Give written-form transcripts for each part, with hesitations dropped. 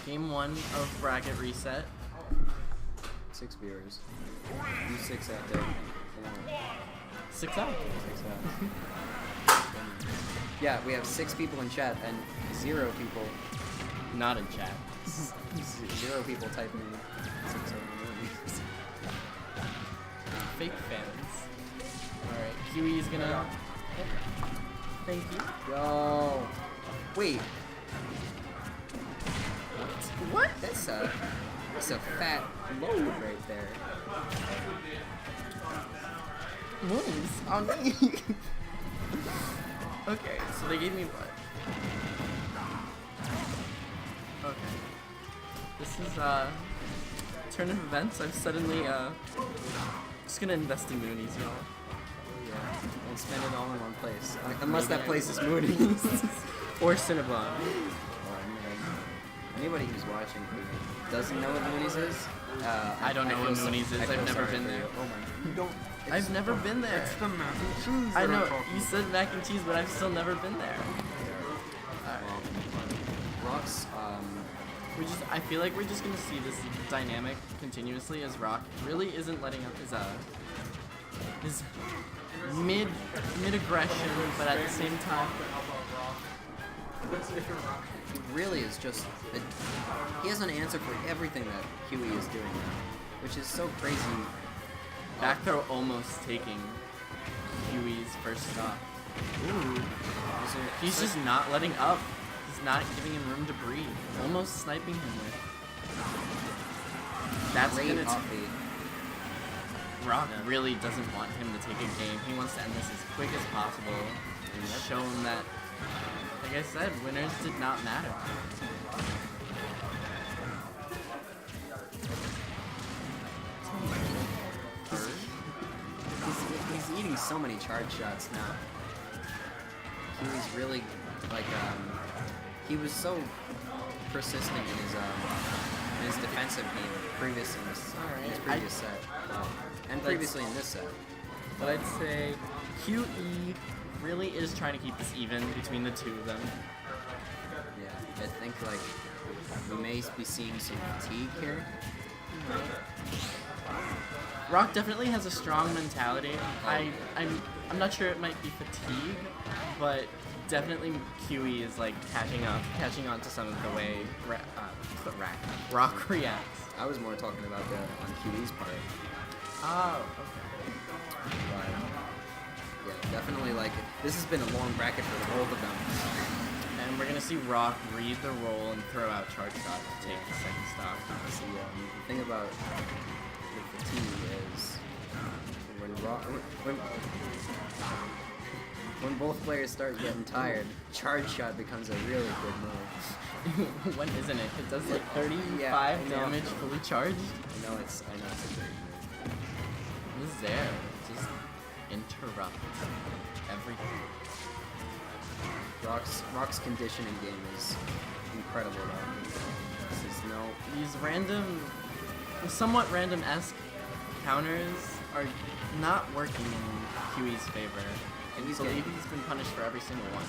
Game 1 of bracket reset. 6 viewers. You 6 out there. 6 out. 6 out. Yeah, we have 6 people in chat and 0 people. Not in chat. 0 people typing in 6 out. Fake fans. Alright, Huey's gonna. Thank you. Yo. Wait. What? That's a fat load right there. Moons on me. Okay, so they gave me what? Okay. This is turn of events. I've suddenly just gonna invest in Moonies, y'all. Yeah. Don't spend it all in one place. Unless that place is Moonies. Or Cinnabon. Anybody who's watching who doesn't know what Moonies is, I don't know what Moonies is. I've never been there. Oh my! You don't. I've never been there. It's the mac and cheese. I know you said mac and cheese, but I've still never been there. Rawk's, I feel like we're just gonna see this dynamic continuously as Rawk really isn't letting up his mid aggression, but at the same time. He really is just he has an answer for everything that Huey is doing now, which is so crazy. Back throw almost taking Huey's first stop. Ooh. He's just not letting up. He's not giving him room to breathe. Almost sniping him with. That's Great gonna offbeat. Rawk really doesn't want him to take a game. He wants to end this as quick as possible and show him that, like I said, winners did not matter. He's eating so many charge shots now. He was really like he was so persistent in his defensive game previous in his previous set, and previously in this set. But I'd say QE really is trying to keep this even between the two of them. Yeah, I think like we may be seeing some fatigue here. Rawk definitely has a strong mentality. I'm not sure it might be fatigue, but definitely QE is like catching on to some of the way Rawk reacts. I was more talking about that on QE's part. Oh, okay. But yeah, definitely like this has been a long bracket for the both of them. And we're gonna see Rawk read the roll and throw out charge shot to take the second stock. See, the thing about the fatigue is when both players start getting tired, charge shot becomes a really good move. When isn't it? It does like 35 damage fully charged. I know it's a great move. What is there? Just interrupt everything. Rawk's conditioning game is incredible though. These somewhat random-esque counters are not working in Huey's favor. And he's been punished for every single one.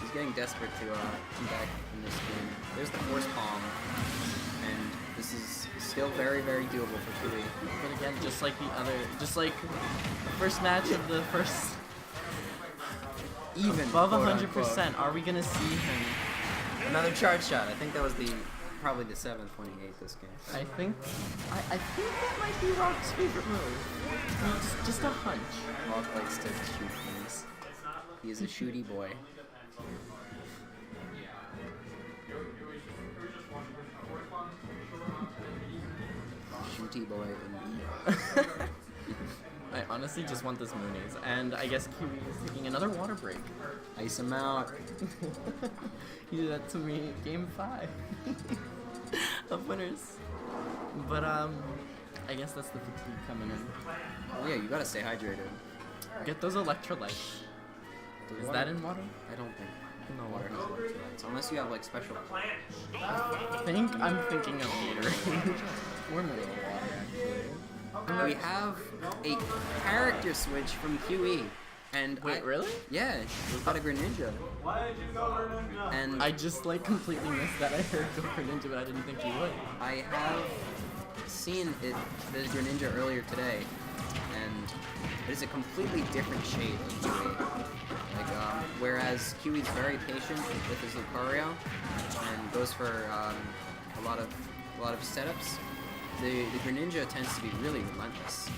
He's getting desperate to come back in this game. There's the force palm, and this is still very, very doable for Huey. But again, just like the first match of the first, even above 100%, are we gonna see him? Another charge shot. I think that was probably the 7th when he ate this game. I think that might be Rawk's favorite move. Just a hunch. Rawk likes to shoot things. He is a shooty boy. Shooty boy indeed. I honestly just want this Moonies, and I guess Kiwi is taking another water break. Ice him out. He did that to me game 5 of winners. But I guess that's the fatigue coming in. Oh yeah, you gotta stay hydrated. Get those electrolytes. Is that in water? I don't think. No Water has electrolytes, unless you have like special. I'm thinking of Gatorade. Or mineral water, actually. We have a character switch from QE. And Wait, really? Yeah, we got a Greninja. Why did you go Greninja? And I just like completely missed that. I heard go Greninja, but I didn't think you would. I have seen the Greninja earlier today, and it is a completely different shade of Kiwi. Like, whereas Kiwi's very patient with his Lucario and goes for a lot of setups, the Greninja tends to be really relentless. And,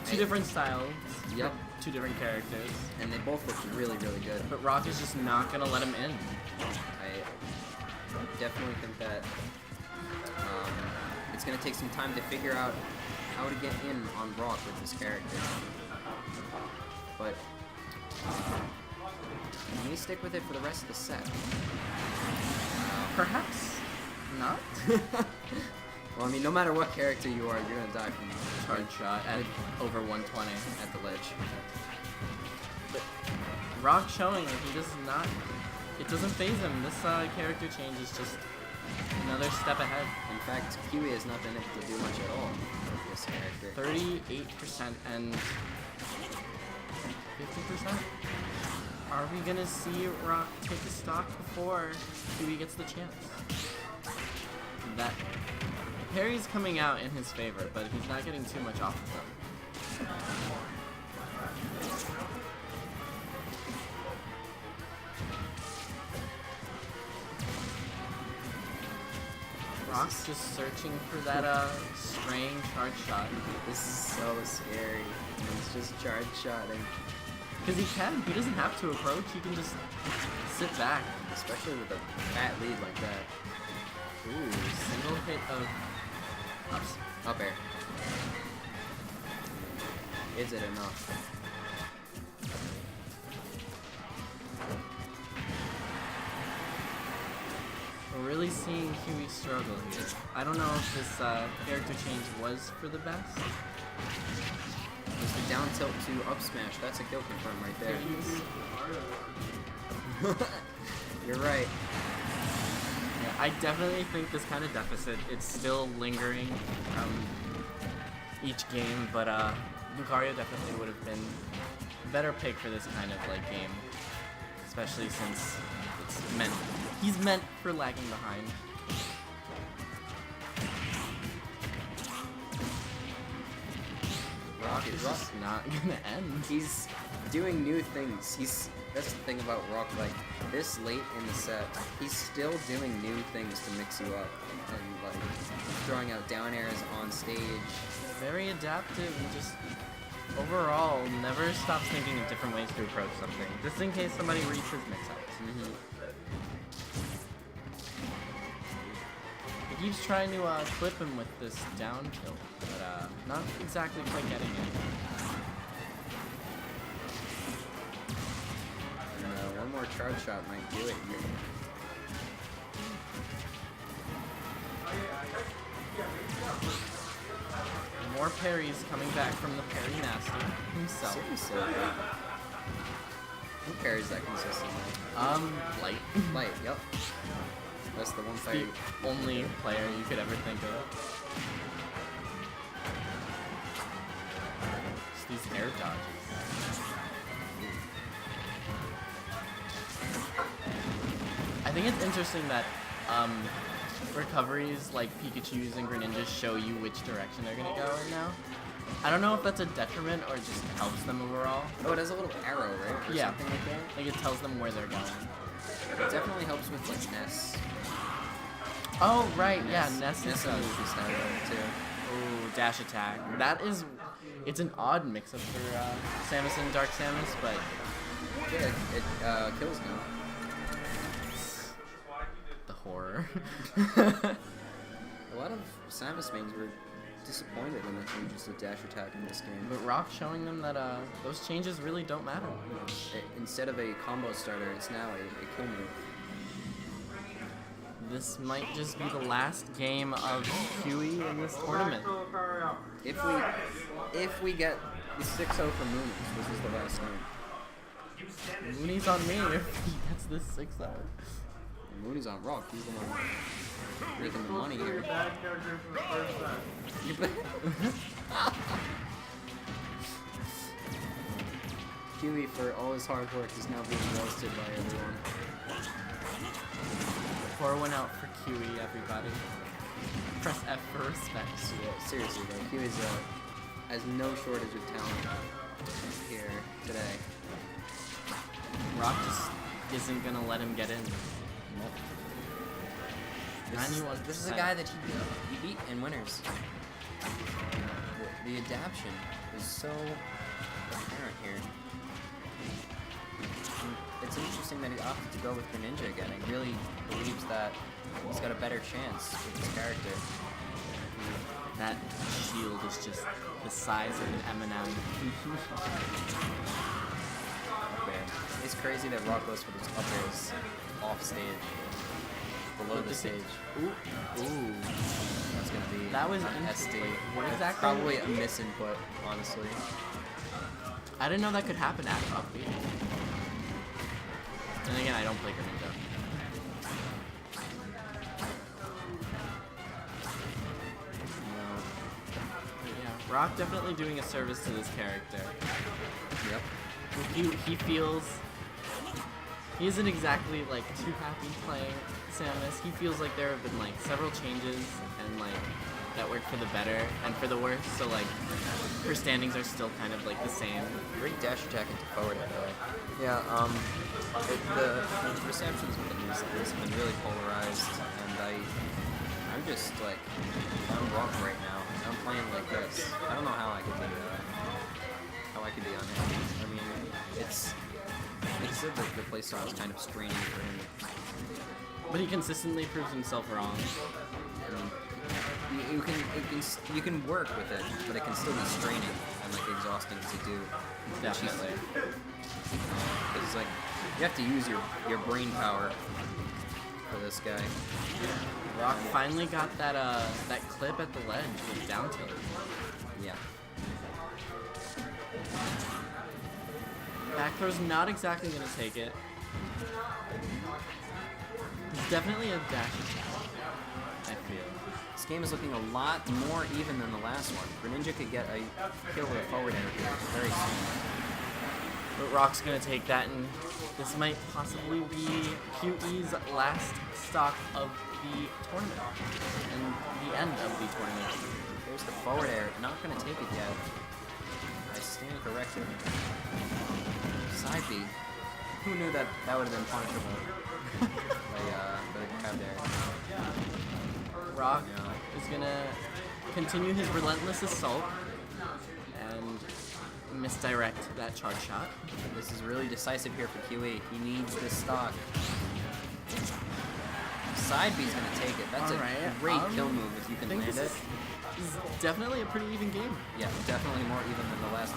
Two different styles. Yep. Two different characters. And they both look really, really good. But Rawk is just not gonna let him in. I definitely think that it's gonna take some time to figure out how to get in on Rawk with this character. But he may stick with it for the rest of the set. Perhaps not. Well, I mean, no matter what character you are, you're gonna die from Hard shot at over 120 at the ledge. But Rawk showing that he does not. It doesn't phase him. This character change is just another step ahead. In fact, Kiwi has not been able to do much at all with this character. 38% and 50%. Are we gonna see Rawk take a stock before Kiwi gets the chance? That parry's coming out in his favor, but he's not getting too much off of them. Rock's just searching for that straying charge shot. This is so scary. He's just charge shotting. Because he can. He doesn't have to approach. He can just sit back. Especially with a fat lead like that. Ooh, single hit of up air. Is it enough? We're really seeing Kiwi struggle here. I don't know if this character change was for the best. It's the down tilt to up smash. That's a kill confirm right there. You're right. Yeah, I definitely think this kind of deficit, it's still lingering from each game, but Lucario definitely would have been a better pick for this kind of like game, especially since he's meant for lagging behind. Rawk is just not gonna end. He's doing new things. That's the thing about Rawk. Like this late in the set, he's still doing new things to mix you up, and like throwing out down airs on stage. Very adaptive and just overall never stops thinking of different ways to approach something, just in case somebody reaches mix-ups. He keeps trying to clip him with this down tilt, but not exactly quite getting it. One more charge shot might do it here. More parries coming back from the parry master himself. Seriously. Who parries that consistently? Light. Light, yep. That's the one The fight. only player you could ever think of. Just these air dodges. I think it's interesting that recoveries like Pikachu's and Greninjas show you which direction they're gonna go in now. I don't know if that's a detriment or just helps them overall. Oh, it has a little arrow, right? Or Yeah. something like that? Like it tells them where they're going. It definitely helps with like Ness. Oh right, yeah, Ness is Ness moves is how too. ooh, dash attack. That is, it's an odd mix-up for Samus and Dark Samus, but Yeah, it kills now. the horror. A lot of Samus mains were disappointed when they changed just a dash attack in this game. But Rawk showing them that those changes really don't matter. Instead of a combo starter, it's now a kill move. This might just be the last game of Huey in this tournament. If we get the 6-0 from Moonies, this is the last game. Mooney's on me if he gets this 6-0. Mooney's on Rawk. He's the one making the money here. Bad character from the first set. Huey, for all his hard work, is now being roasted by everyone. Pour one out for Kiwi, everybody. Press F for respect. Yeah, seriously though, Huey's has no shortage of talent here today. Rawk just isn't gonna let him get in. Nope. 91%. This is a guy that you beat in winners. The adaption is so apparent here. It's interesting that he opted to go with Greninja again. He really believes that he's got a better chance with his character. That shield is just the size of an M&M. Man, it's crazy that Rawk goes for those up airs off stage, below the stage. Ooh. That's gonna be That was an SD. what It's exactly? probably a misinput, honestly. I didn't know that could happen at up B. And again, I don't play Greninja. Yeah, Rawk definitely doing a service to this character. Yep. He feels he isn't exactly like too happy playing Samus. He feels like there have been like several changes and like that worked for the better and for the worse. So like her standings are still kind of like the same. Great dash attack into forward though. Yeah, the receptions with the news has been really polarized, and I'm just like, I'm Rawk right now. I'm playing like this. I don't know how I could be unhappy. I mean, it's said that the playstyle is kind of straining for him. But he consistently proves himself wrong. I mean, you can work with it, but it can still be straining and like exhausting to do. Definitely. It's like you have to use your brain power for this guy. Rawk finally got that that clip at the ledge with down tilt. Yeah. Back throw's not exactly gonna take it. It's definitely a dash attack, I feel. This game is looking a lot more even than the last one. Greninja could get a kill with a forward air here very soon. But Rawk's gonna take that, and this might possibly be QE's last stock of the tournament and the end of the tournament. There's the forward air, not gonna take it yet. I stand corrected. Side B. Who knew that would have been punishable by the crowd there? Rawk is gonna continue his relentless assault and misdirect that charge shot. This is really decisive here for QE. He needs this stock. Side B's gonna take it. That's a great kill move if you can land it. This is definitely a pretty even game. Yeah, definitely more even than the last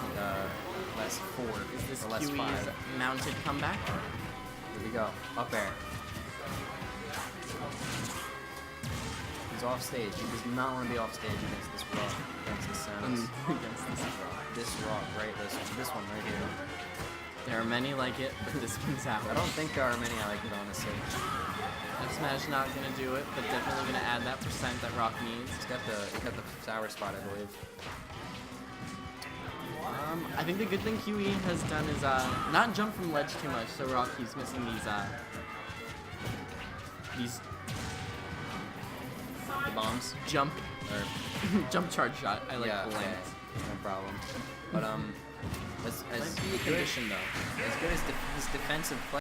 four. Is this or last QE's five. mounted comeback? Here we go. Up air. He's off stage. He does not want to be off stage against this Rawk. Against this Samus. Against this Rawk. This Rawk, right? This one right here. There are many like it, but this one's out. I don't think there are many I like it, honestly. F Smash not gonna do it, but definitely gonna add that percent that Rawk needs. He's got the sour spot, I believe. I think the good thing QE has done is not jump from ledge too much, so Rawk keeps missing these The bombs. jump Or jump charge shot. I like yeah, the okay. length. No problem. But as Might be a good, condition though. as good as his defensive play.